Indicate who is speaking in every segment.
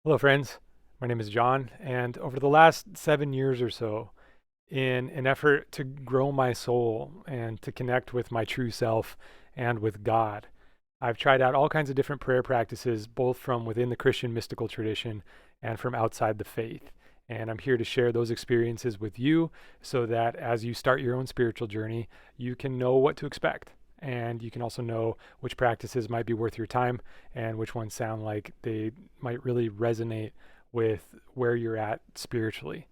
Speaker 1: Hello, friends. My name is John, and over the last 7 years or so, in an effort to grow my soul and to connect with my true self and with God, I've tried out all kinds of different prayer practices, both from within the Christian mystical tradition and from outside the faith. And I'm here to share those experiences with you so that as you start your own spiritual journey, you can know what to expect. And you can also know which practices might be worth your time and which ones sound like they might really resonate with where you're at spiritually.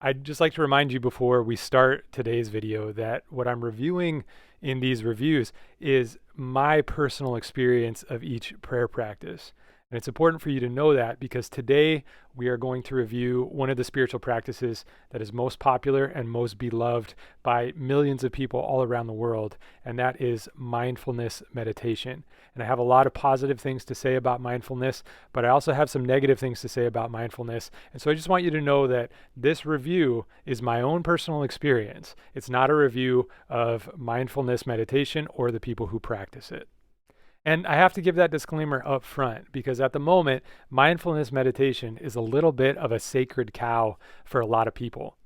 Speaker 1: I'd just like to remind you before we start today's video that what I'm reviewing in these reviews is my personal experience of each prayer practice. And it's important for you to know that because today we are going to review one of the spiritual practices that is most popular and most beloved by millions of people all around the world, and that is mindfulness meditation. And I have a lot of positive things to say about mindfulness, but I also have some negative things to say about mindfulness. And so I just want you to know that this review is my own personal experience. It's not a review of mindfulness meditation or the people who practice it. And I have to give that disclaimer up front because at the moment, mindfulness meditation is a little bit of a sacred cow for a lot of people.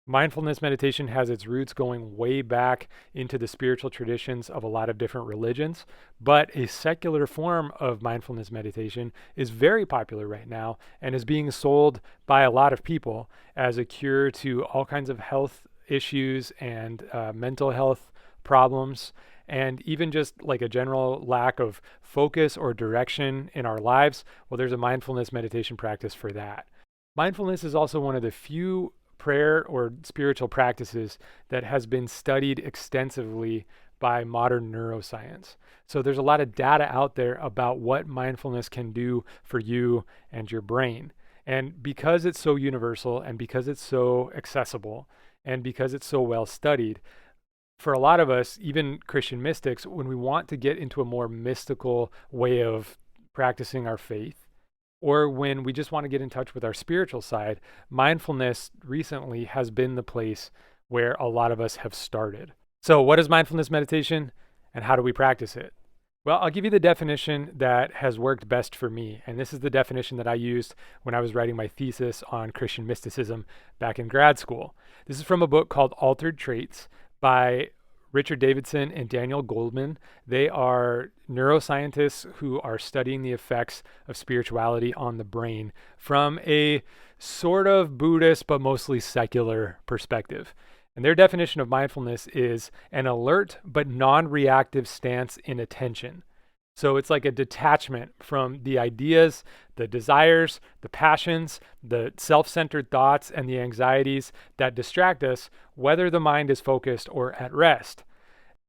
Speaker 1: Mindfulness meditation has its roots going way back into the spiritual traditions of a lot of different religions, but a secular form of mindfulness meditation is very popular right now and is being sold by a lot of people as a cure to all kinds of health issues and mental health problems, and even just like a general lack of focus or direction in our lives. Well, there's a mindfulness meditation practice for that. Mindfulness is also one of the few prayer or spiritual practices that has been studied extensively by modern neuroscience. So there's a lot of data out there about what mindfulness can do for you and your brain. And because it's so universal and because it's so accessible and because it's so well studied, for a lot of us, even Christian mystics, when we want to get into a more mystical way of practicing our faith, or when we just want to get in touch with our spiritual side, mindfulness recently has been the place where a lot of us have started. So, what is mindfulness meditation and how do we practice it? Well, I'll give you the definition that has worked best for me. And this is the definition that I used when I was writing my thesis on Christian mysticism back in grad school. This is from a book called Altered Traits by Richard Davidson and Daniel Goldman. They are neuroscientists who are studying the effects of spirituality on the brain from a sort of Buddhist but mostly secular perspective. And their definition of mindfulness is an alert but non-reactive stance in attention. So it's like a detachment from the ideas, the desires, the passions, the self-centered thoughts, and the anxieties that distract us, whether the mind is focused or at rest.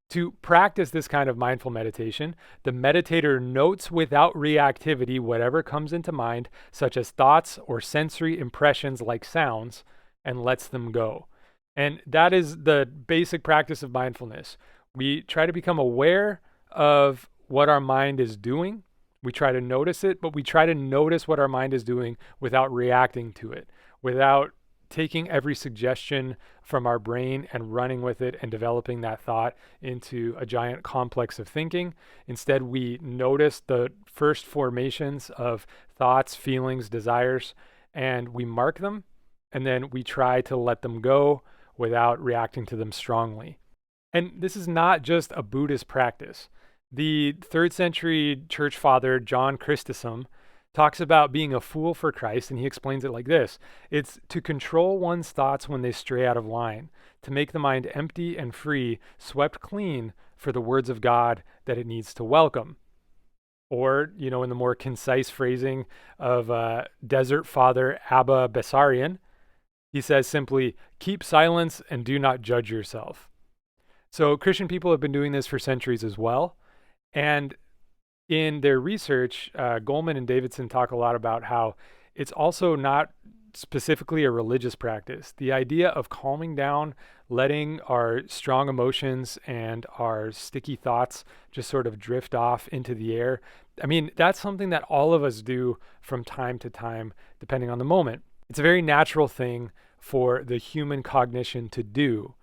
Speaker 1: To practice this kind of mindful meditation, the meditator notes without reactivity whatever comes into mind, such as thoughts or sensory impressions like sounds, and lets them go. And that is the basic practice of mindfulness. We try to become aware of what our mind is doing. We try to notice it, but we try to notice what our mind is doing without reacting to it, without taking every suggestion from our brain and running with it and developing that thought into a giant complex of thinking. Instead, we notice the first formations of thoughts, feelings, desires, and we mark them, and then we try to let them go without reacting to them strongly. And this is not just a Buddhist practice. The 3rd century church father, John Chrysostom, talks about being a fool for Christ, and he explains it like this. It's to control one's thoughts when they stray out of line, to make the mind empty and free, swept clean for the words of God that it needs to welcome. Or, in the more concise phrasing of Desert Father Abba Bessarion, he says simply, keep silence and do not judge yourself. So Christian people have been doing this for centuries as well. And in their research, Goldman and Davidson talk a lot about how it's also not specifically a religious practice. The idea of calming down, letting our strong emotions and our sticky thoughts just sort of drift off into the air. I mean, that's something that all of us do from time to time, depending on the moment. It's a very natural thing for the human cognition to do.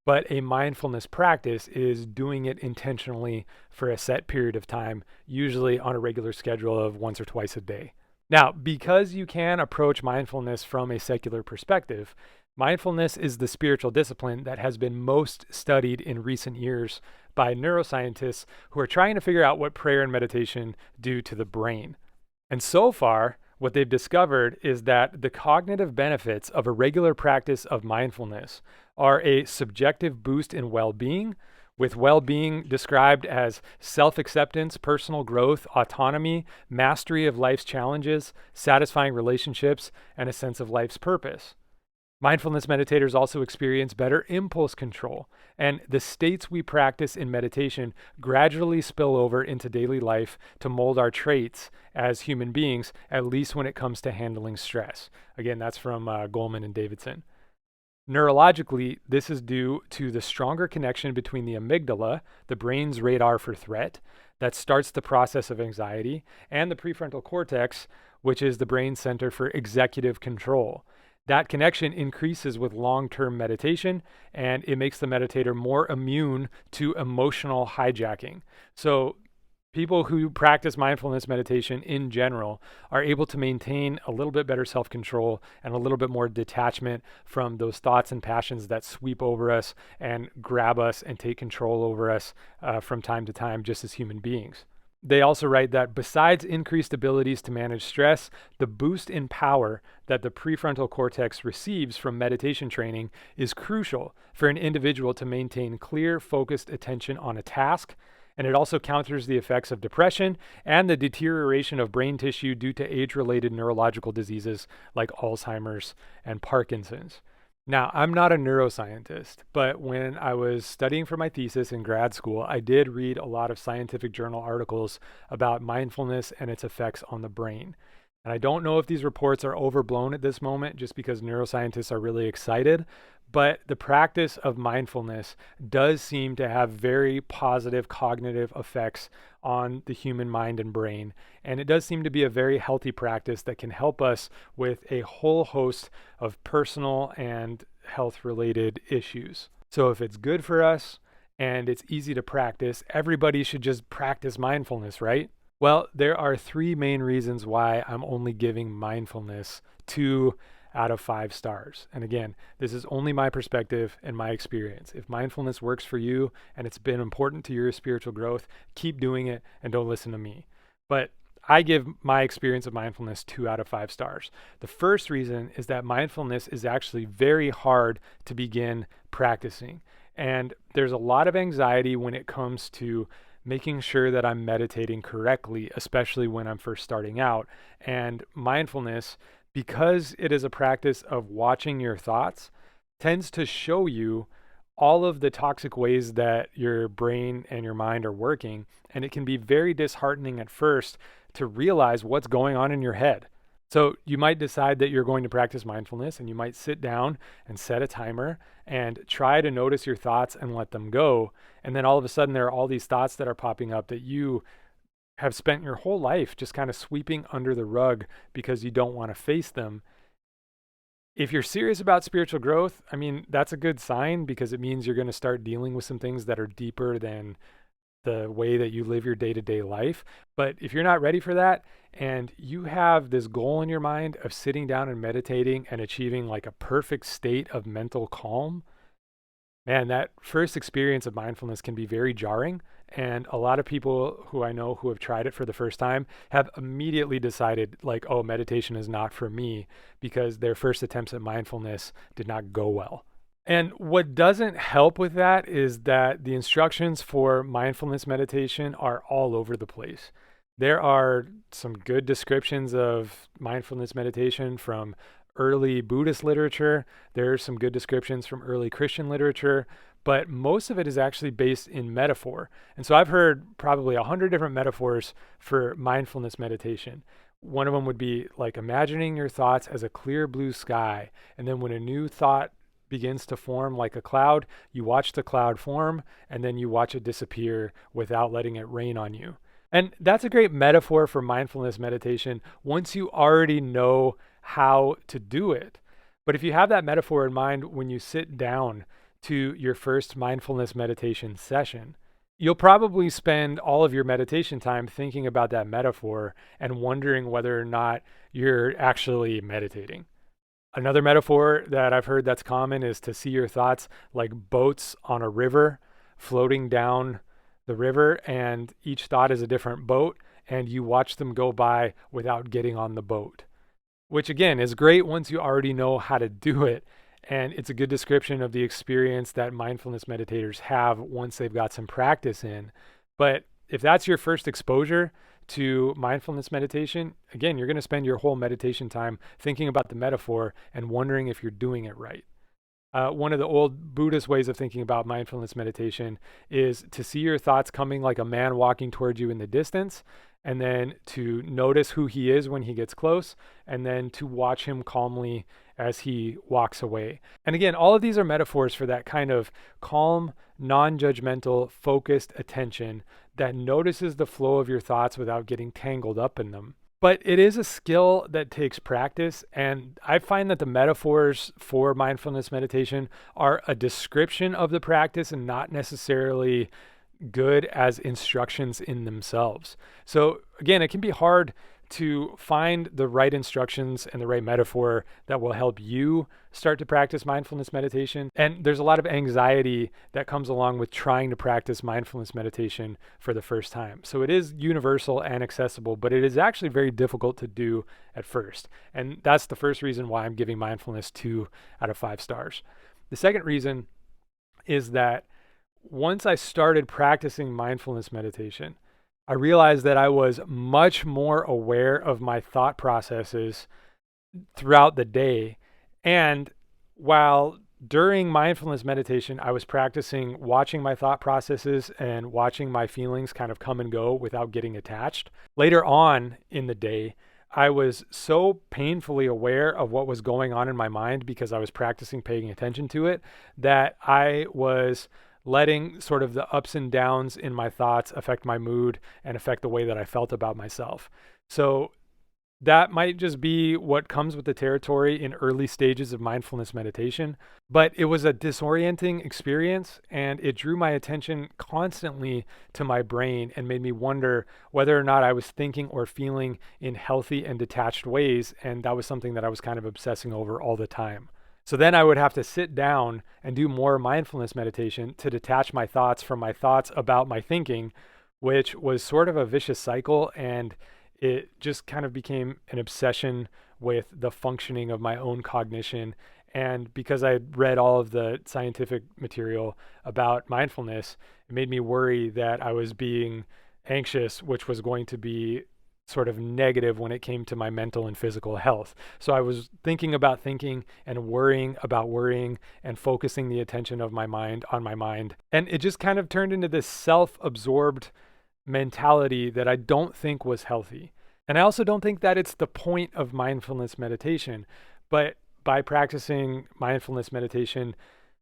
Speaker 1: But a mindfulness practice is doing it intentionally for a set period of time, usually on a regular schedule of once or twice a day. Now, because you can approach mindfulness from a secular perspective, mindfulness is the spiritual discipline that has been most studied in recent years by neuroscientists who are trying to figure out what prayer and meditation do to the brain. And so far, what they've discovered is that the cognitive benefits of a regular practice of mindfulness are a subjective boost in well being, with well being described as self acceptance, personal growth, autonomy, mastery of life's challenges, satisfying relationships, and a sense of life's purpose. Mindfulness meditators also experience better impulse control, and the states we practice in meditation gradually spill over into daily life to mold our traits as human beings, at least when it comes to handling stress. Again, that's from Goleman and Davidson. Neurologically, this is due to the stronger connection between the amygdala, the brain's radar for threat, that starts the process of anxiety, and the prefrontal cortex, which is the brain center for executive control. That connection increases with long-term meditation, and it makes the meditator more immune to emotional hijacking. So people who practice mindfulness meditation in general are able to maintain a little bit better self-control and a little bit more detachment from those thoughts and passions that sweep over us and grab us and take control over us from time to time, just as human beings. They also write that besides increased abilities to manage stress, the boost in power that the prefrontal cortex receives from meditation training is crucial for an individual to maintain clear, focused attention on a task. And it also counters the effects of depression and the deterioration of brain tissue due to age-related neurological diseases like Alzheimer's and Parkinson's. Now, I'm not a neuroscientist, but when I was studying for my thesis in grad school, I did read a lot of scientific journal articles about mindfulness and its effects on the brain. And I don't know if these reports are overblown at this moment just because neuroscientists are really excited, but the practice of mindfulness does seem to have very positive cognitive effects on the human mind and brain. And it does seem to be a very healthy practice that can help us with a whole host of personal and health related issues. So if it's good for us and it's easy to practice, everybody should just practice mindfulness, right? Well, there are three main reasons why I'm only giving mindfulness 2 out of 5 stars. And again, this is only my perspective and my experience. If mindfulness works for you and it's been important to your spiritual growth, keep doing it and don't listen to me. But I give my experience of mindfulness 2 out of 5 stars. The first reason is that mindfulness is actually very hard to begin practicing. And there's a lot of anxiety when it comes to making sure that I'm meditating correctly, especially when I'm first starting out. And mindfulness, because it is a practice of watching your thoughts, tends to show you all of the toxic ways that your brain and your mind are working. And it can be very disheartening at first to realize what's going on in your head. So you might decide that you're going to practice mindfulness, and you might sit down and set a timer and try to notice your thoughts and let them go. And then all of a sudden there are all these thoughts that are popping up that you have spent your whole life just kind of sweeping under the rug because you don't want to face them. If you're serious about spiritual growth, I mean, that's a good sign because it means you're going to start dealing with some things that are deeper than the way that you live your day-to-day life. But if you're not ready for that and you have this goal in your mind of sitting down and meditating and achieving like a perfect state of mental calm, man, that first experience of mindfulness can be very jarring. And a lot of people who I know who have tried it for the first time have immediately decided like, oh, meditation is not for me because their first attempts at mindfulness did not go well. And what doesn't help with that is that the instructions for mindfulness meditation are all over the place. There are some good descriptions of mindfulness meditation from early Buddhist literature. There are some good descriptions from early Christian literature, but most of it is actually based in metaphor. And so I've heard probably 100 different metaphors for mindfulness meditation. One of them would be like imagining your thoughts as a clear blue sky. And then when a new thought begins to form like a cloud, you watch the cloud form and then you watch it disappear without letting it rain on you. And that's a great metaphor for mindfulness meditation once you already know how to do it. But if you have that metaphor in mind when you sit down to your first mindfulness meditation session, You'll probably spend all of your meditation time thinking about that metaphor and wondering whether or not you're actually meditating. Another metaphor that I've heard that's common is to see your thoughts like boats on a river floating down the river, and each thought is a different boat, and you watch them go by without getting on the boat, which again is great once you already know how to do it. And it's a good description of the experience that mindfulness meditators have once they've got some practice in. But if that's your first exposure to mindfulness meditation, again, you're going to spend your whole meditation time thinking about the metaphor and wondering if you're doing it right. One of the old Buddhist ways of thinking about mindfulness meditation is to see your thoughts coming like a man walking towards you in the distance, and then to notice who he is when he gets close, and then to watch him calmly as he walks away. And again, all of these are metaphors for that kind of calm, non judgmental, focused attention that notices the flow of your thoughts without getting tangled up in them. But it is a skill that takes practice. And I find that the metaphors for mindfulness meditation are a description of the practice and not necessarily good as instructions in themselves. So again, it can be hard to find the right instructions and the right metaphor that will help you start to practice mindfulness meditation. And there's a lot of anxiety that comes along with trying to practice mindfulness meditation for the first time. So it is universal and accessible, but it is actually very difficult to do at first. And that's the first reason why I'm giving mindfulness 2 out of 5 stars. The second reason is that once I started practicing mindfulness meditation, I realized that I was much more aware of my thought processes throughout the day. And while during mindfulness meditation, I was practicing watching my thought processes and watching my feelings kind of come and go without getting attached. Later on in the day, I was so painfully aware of what was going on in my mind because I was practicing paying attention to it that I was letting sort of the ups and downs in my thoughts affect my mood and affect the way that I felt about myself. So that might just be what comes with the territory in early stages of mindfulness meditation, but it was a disorienting experience, and it drew my attention constantly to my brain and made me wonder whether or not I was thinking or feeling in healthy and detached ways, and that was something that I was kind of obsessing over all the time. So then I would have to sit down and do more mindfulness meditation to detach my thoughts from my thoughts about my thinking, which was sort of a vicious cycle. And it just kind of became an obsession with the functioning of my own cognition. And because I had read all of the scientific material about mindfulness, it made me worry that I was being anxious, which was going to be sort of negative when it came to my mental and physical health. So I was thinking about thinking and worrying about worrying and focusing the attention of my mind on my mind. And it just kind of turned into this self-absorbed mentality that I don't think was healthy. And I also don't think that it's the point of mindfulness meditation. But by practicing mindfulness meditation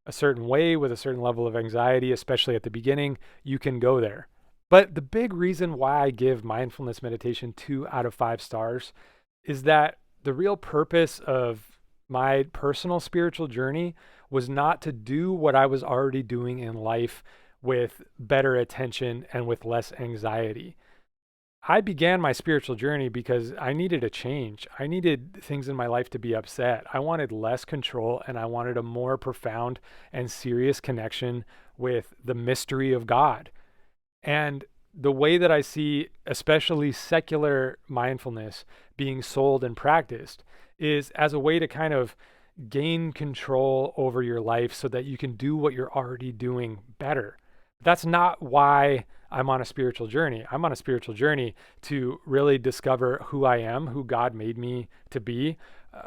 Speaker 1: a certain way with a certain level of anxiety, especially at the beginning, you can go there. But the big reason why I give mindfulness meditation 2 out of 5 stars is that the real purpose of my personal spiritual journey was not to do what I was already doing in life with better attention and with less anxiety. I began my spiritual journey because I needed a change. I needed things in my life to be upset. I wanted less control, and I wanted a more profound and serious connection with the mystery of God. And the way that I see, especially secular mindfulness being sold and practiced, is as a way to kind of gain control over your life so that you can do what you're already doing better. That's not why I'm on a spiritual journey. I'm on a spiritual journey to really discover who I am, who God made me to be,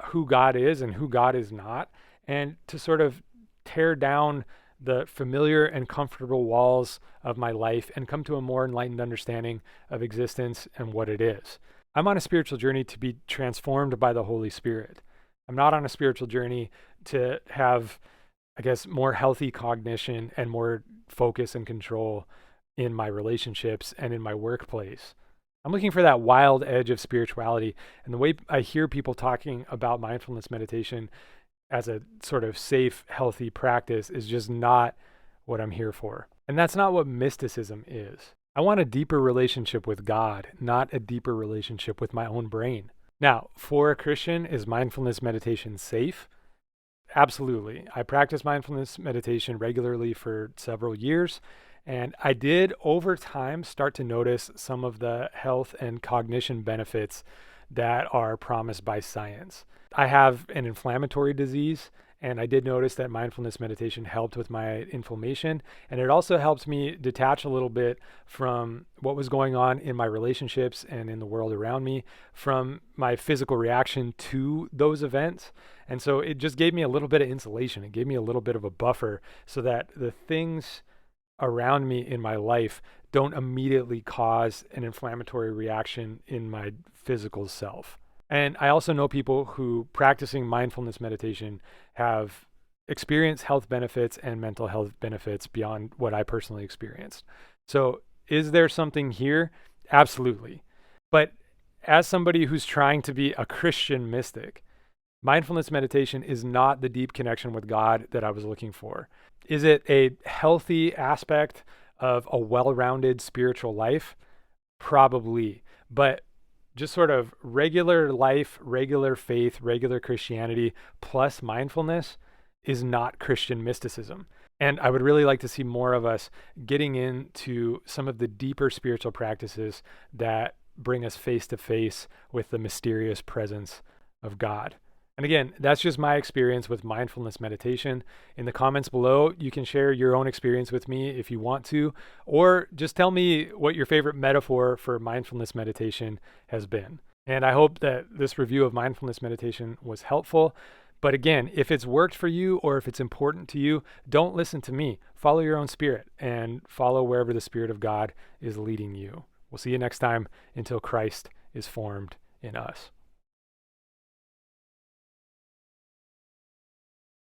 Speaker 1: who God is and who God is not, and to sort of tear down the familiar and comfortable walls of my life and come to a more enlightened understanding of existence and what it is. I'm on a spiritual journey to be transformed by the Holy Spirit. I'm not on a spiritual journey to have, I guess, more healthy cognition and more focus and control in my relationships and in my workplace. I'm looking for that wild edge of spirituality. And the way I hear people talking about mindfulness meditation as a sort of safe, healthy practice is just not what I'm here for. And that's not what mysticism is. I want a deeper relationship with God, not a deeper relationship with my own brain. Now, for a Christian, is mindfulness meditation safe? Absolutely. I practice mindfulness meditation regularly for several years, and I did over time start to notice some of the health and cognition benefits that are promised by science. I have an inflammatory disease, and I did notice that mindfulness meditation helped with my inflammation, and it also helped me detach a little bit from what was going on in my relationships and in the world around me, from my physical reaction to those events. And so it just gave me a little bit of insulation. It gave me a little bit of a buffer so that the things around me in my life don't immediately cause an inflammatory reaction in my physical self. And I also know people who practicing mindfulness meditation have experienced health benefits and mental health benefits beyond what I personally experienced. So is there something here? Absolutely. But as somebody who's trying to be a Christian mystic, mindfulness meditation is not the deep connection with God that I was looking for. Is it a healthy aspect of a well-rounded spiritual life? Probably. But just sort of regular life, regular faith, regular Christianity plus mindfulness is not Christian mysticism. And I would really like to see more of us getting into some of the deeper spiritual practices that bring us face to face with the mysterious presence of God. And again, that's just my experience with mindfulness meditation. In the comments below, you can share your own experience with me if you want to, or just tell me what your favorite metaphor for mindfulness meditation has been. And I hope that this review of mindfulness meditation was helpful. But again, if it's worked for you or if it's important to you, don't listen to me. Follow your own spirit and follow wherever the Spirit of God is leading you. We'll see you next time until Christ is formed in us.